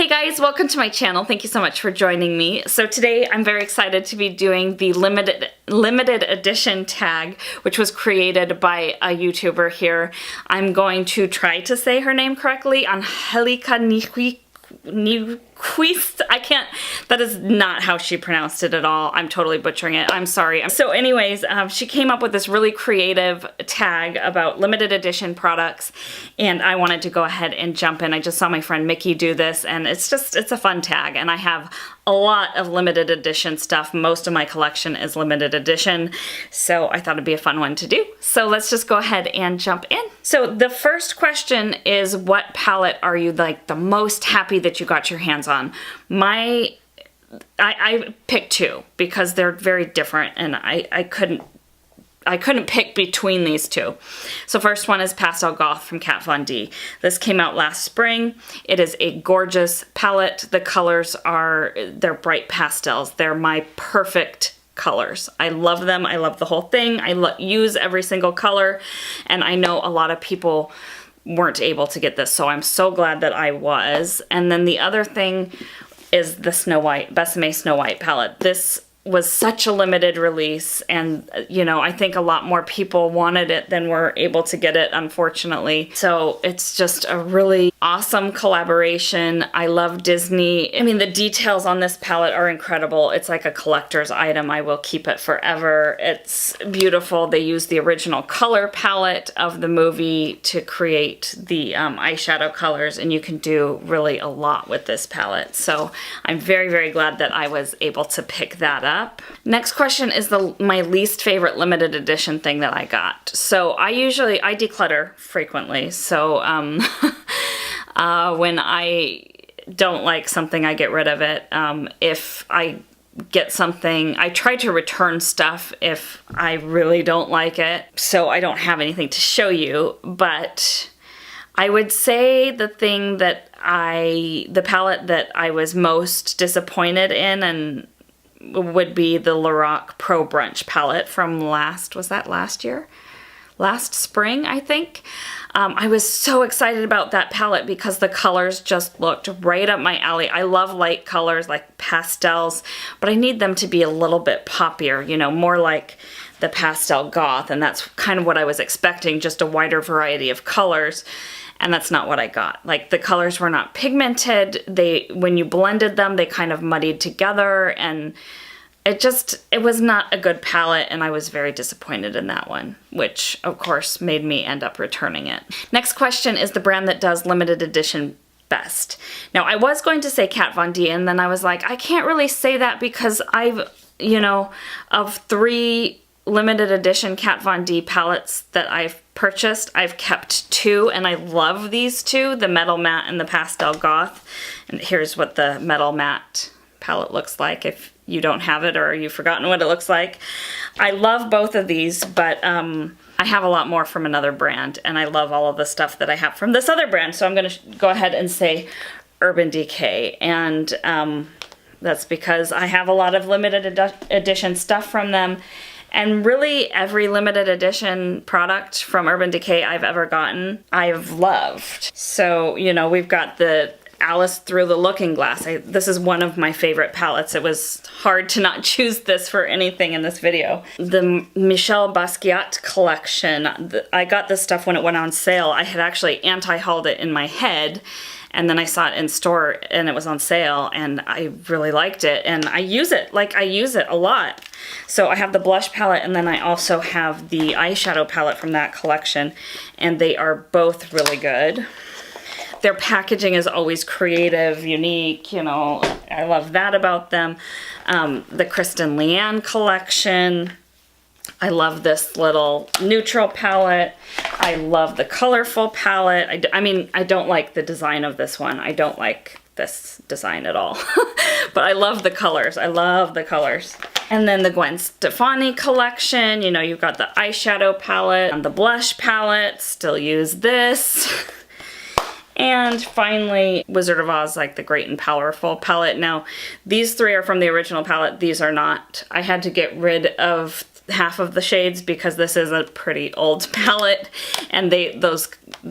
Hey guys, welcome to my channel. Thank you so much for joining me. So today I'm very excited to be doing the limited edition tag, which was created by a YouTuber here. I'm going to try to say her name correctly, Angelica Nyqvist. That is not how she pronounced it at all. I'm totally butchering it. I'm sorry. So anyways, she came up with this really creative tag about limited edition products, and I wanted to go ahead and jump in. I just saw my friend Mickey do this, and it's a fun tag, and I have a lot of limited edition stuff. Most of my collection is limited edition, so I thought it'd be a fun one to do. So let's just go ahead and jump in. So the first question is, what palette are you like the most happy that you got your hands on? I picked two because they're very different, and I couldn't pick between these two. So first one is Pastel Goth from Kat Von D. This came out last spring. It is a gorgeous palette. The colors they're bright pastels. They're my perfect colors. I love them. I love the whole thing. I use every single color, and I know a lot of people weren't able to get this, so I'm so glad that I was. And then the other thing is the Besame Snow White palette. This was such a limited release, and you know, I think a lot more people wanted it than were able to get it, unfortunately. So it's just a really awesome collaboration. I love Disney. I mean, the details on this palette are incredible. It's like a collector's item. I will keep it forever. It's beautiful. They used the original color palette of the movie to create the eyeshadow colors, and you can do really a lot with this palette. So I'm very, very glad that I was able to pick that up. Next question is my least favorite limited edition thing that I got. So I declutter frequently. So when I don't like something, I get rid of it. If I get something, I try to return stuff if I really don't like it. So I don't have anything to show you, but I would say the palette that I was most disappointed in and would be the Lorac Pro Brunch palette from last spring, I think. I was so excited about that palette because the colors just looked right up my alley. I love light colors like pastels, but I need them to be a little bit poppier, you know, more like the Pastel Goth, and that's kind of what I was expecting, just a wider variety of colors. And that's not what I got. Like, the colors were not pigmented. When you blended them, they kind of muddied together, and it was not a good palette, and I was very disappointed in that one, which of course made me end up returning it. Next question is the brand that does limited edition best. Now, I was going to say Kat Von D, and then I was like, I can't really say that because of 3 limited edition Kat Von D palettes that I've purchased, I've kept 2, and I love these 2, the Metal Matte and the Pastel Goth. And here's what the Metal Matte palette looks like if you don't have it or you've forgotten what it looks like. I love both of these, but I have a lot more from another brand, and I love all of the stuff that I have from this other brand, so I'm going to go ahead and say Urban Decay, and that's because I have a lot of limited edition stuff from them. And really, every limited edition product from Urban Decay I've ever gotten, I've loved. So, you know, we've got the Alice Through the Looking Glass. This is one of my favorite palettes. It was hard to not choose this for anything in this video. The Michel Basquiat collection. I got this stuff when it went on sale. I had actually anti-hauled it in my head, and then I saw it in store and it was on sale, and I really liked it, and I use it a lot. So I have the blush palette, and then I also have the eyeshadow palette from that collection, and they are both really good. Their packaging is always creative, unique, you know, I love that about them. The Kristen Leanne collection. I love this little neutral palette. I love the colorful palette. I mean, I don't like the design of this one. I don't like this design at all. But I love the colors. I love the colors. And then the Gwen Stefani collection. You know, you've got the eyeshadow palette and the blush palette. Still use this. And finally, Wizard of Oz, like the Great and Powerful palette. Now, these 3 are from the original palette. These are not. I had to get rid of half of the shades because this is a pretty old palette and they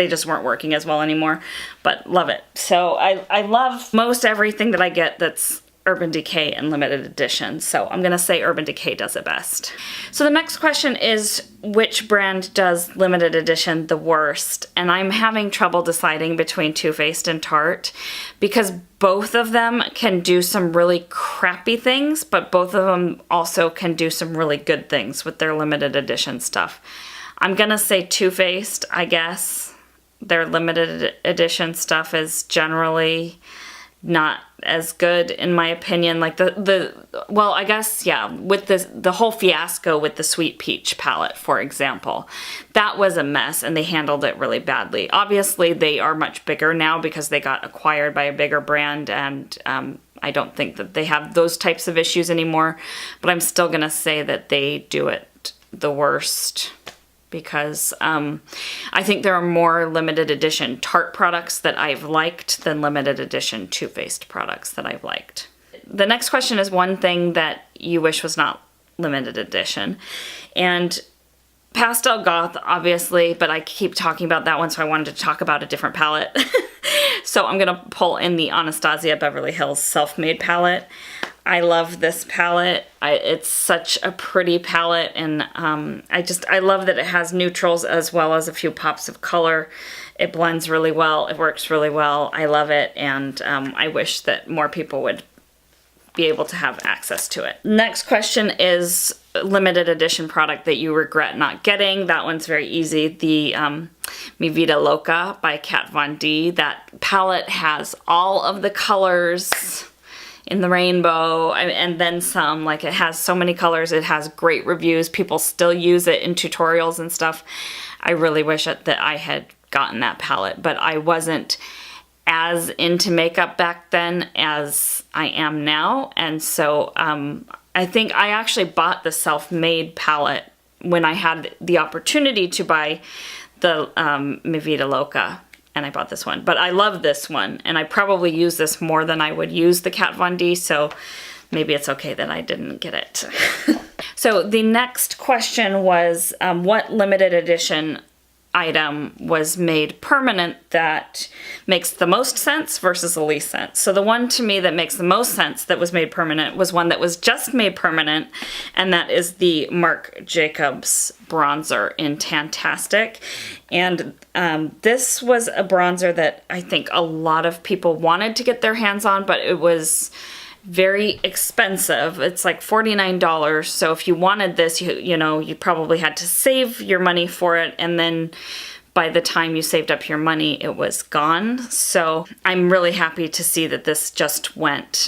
just weren't working as well anymore, but love it. So I love most everything that I get that's Urban Decay and limited edition, so I'm gonna say Urban Decay does it best. So the next question is, which brand does limited edition the worst? And I'm having trouble deciding between Too Faced and Tarte because both of them can do some really crappy things, but both of them also can do some really good things with their limited edition stuff. I'm gonna say Too Faced, I guess. Their limited edition stuff is generally not as good in my opinion. Like well, I guess, yeah, with the whole fiasco with the Sweet Peach palette, for example, that was a mess and they handled it really badly. Obviously they are much bigger now because they got acquired by a bigger brand, and I don't think that they have those types of issues anymore, but I'm still gonna say that they do it the worst because I think there are more limited edition Tarte products that I've liked than limited edition Too Faced products that I've liked. The next question is one thing that you wish was not limited edition. And Pastel Goth, obviously, but I keep talking about that one, so I wanted to talk about a different palette. So I'm gonna pull in the Anastasia Beverly Hills Self-Made palette. I love this palette. It's such a pretty palette, and I love that it has neutrals as well as a few pops of color. It blends really well. It works really well. I love it, and I wish that more people would be able to have access to it. Next question is limited edition product that you regret not getting. That one's very easy. The Mi Vida Loca by Kat Von D. That palette has all of the colors in the rainbow and then some. Like, it has so many colors. It has great reviews. People still use it in tutorials and stuff. I really wish that I had gotten that palette, but I wasn't as into makeup back then as I am now, and so I think I actually bought the Self-Made palette when I had the opportunity to buy the Mi Vida Loca, and I bought this one. But I love this one, and I probably use this more than I would use the Kat Von D, so maybe it's okay that I didn't get it. So the next question was, what limited edition item was made permanent that makes the most sense versus the least sense? So the one to me that makes the most sense that was made permanent was one that was just made permanent, and that is the Marc Jacobs bronzer in Tantastic. And this was a bronzer that I think a lot of people wanted to get their hands on, but it was very expensive. It's like $49. So if you wanted this, you probably had to save your money for it, and then by the time you saved up your money, it was gone. So I'm really happy to see that this just went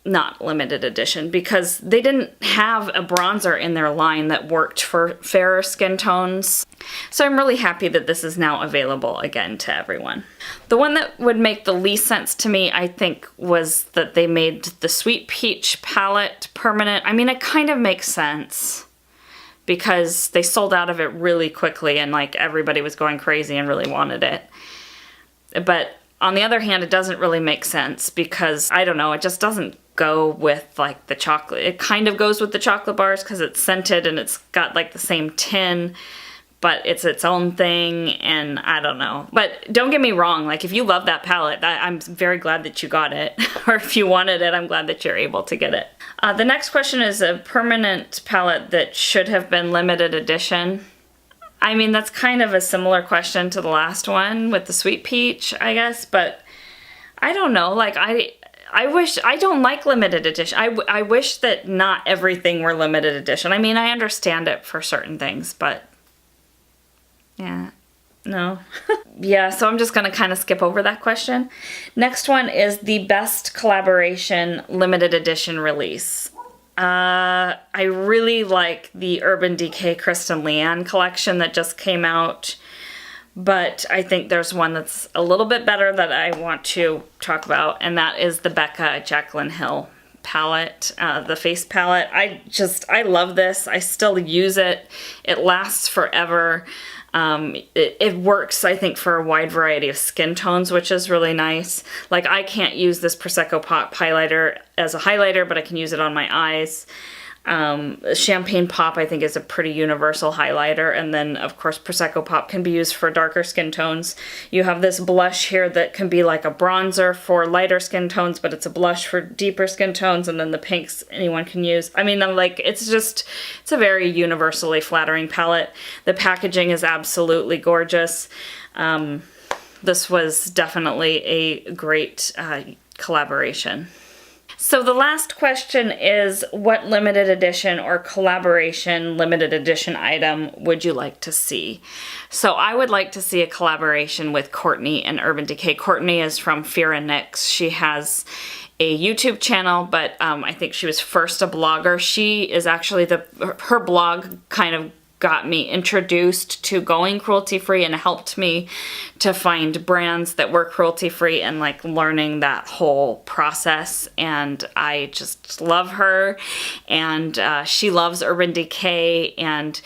not limited edition, because they didn't have a bronzer in their line that worked for fairer skin tones. So I'm really happy that this is now available again to everyone. The one that would make the least sense to me, I think, was that they made the Sweet Peach palette permanent. I mean, it kind of makes sense because they sold out of it really quickly and like everybody was going crazy and really wanted it. But on the other hand, it doesn't really make sense because, I don't know, it just doesn't go with like the chocolate. It kind of goes with the chocolate bars because it's scented and it's got like the same tin, but it's its own thing, and I don't know. But don't get me wrong, like if you love that palette, I'm very glad that you got it. Or if you wanted it, I'm glad that you're able to get it. The next question is a permanent palette that should have been limited edition. I mean, that's kind of a similar question to the last one with the Sweet Peach, I guess, but I don't know, like I don't like limited edition. I wish that not everything were limited edition. I mean, I understand it for certain things, but yeah, no. Yeah, so I'm just gonna kind of skip over that question. Next one is the best collaboration limited edition release. I really like the Urban Decay Kristen Leanne collection that just came out, but I think there's one that's a little bit better that I want to talk about, and that is the Becca Jaclyn Hill palette, the face palette. I love this. I still use it. It lasts forever. It works, I think, for a wide variety of skin tones, which is really nice. Like, I can't use this Prosecco Pop highlighter as a highlighter, but I can use it on my eyes. Champagne Pop, I think, is a pretty universal highlighter. And then, of course, Prosecco Pop can be used for darker skin tones. You have this blush here that can be like a bronzer for lighter skin tones, but it's a blush for deeper skin tones. And then the pinks anyone can use. I mean, like, it's a very universally flattering palette. The packaging is absolutely gorgeous. This was definitely a great collaboration. So the last question is, what limited edition or collaboration limited edition item would you like to see? So I would like to see a collaboration with Courtney and Urban Decay. Courtney is from Fear and Nix. She has a YouTube channel, but I think she was first a blogger. She is actually her blog kind of got me introduced to going cruelty-free and helped me to find brands that were cruelty-free and like learning that whole process. And I just love her, and she loves Urban Decay, and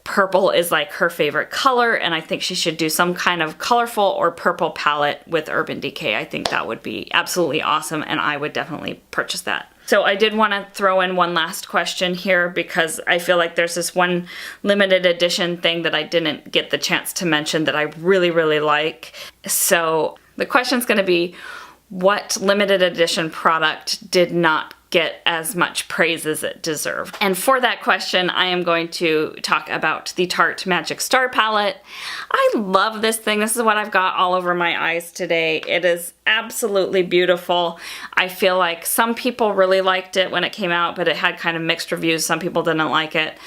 purple is like her favorite color, and I think she should do some kind of colorful or purple palette with Urban Decay. I think that would be absolutely awesome, and I would definitely purchase that. So I did want to throw in one last question here because I feel like there's this one limited edition thing that I didn't get the chance to mention that I really, really like. So the question's going to be, what limited edition product did not get as much praise as it deserved? And for that question, I am going to talk about the Tarte Magic Star palette. I love this thing. This is what I've got all over my eyes today. It is absolutely beautiful. I feel like some people really liked it when it came out, but it had kind of mixed reviews. Some people didn't like it.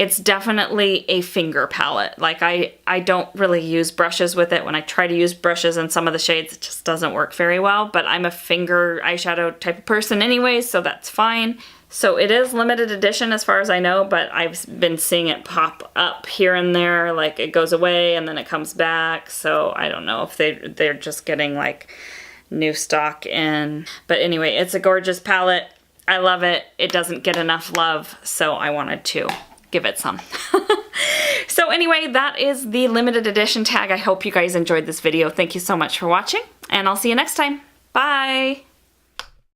It's definitely a finger palette. Like I don't really use brushes with it. When I try to use brushes in some of the shades, it just doesn't work very well, but I'm a finger eyeshadow type of person anyway, so that's fine. So it is limited edition as far as I know, but I've been seeing it pop up here and there, like it goes away and then it comes back. So I don't know if they're just getting like new stock in. But anyway, it's a gorgeous palette. I love it. It doesn't get enough love, so I wanted to give it some. So anyway, that is the limited edition tag. I hope you guys enjoyed this video. Thank you so much for watching, and I'll see you next time. Bye!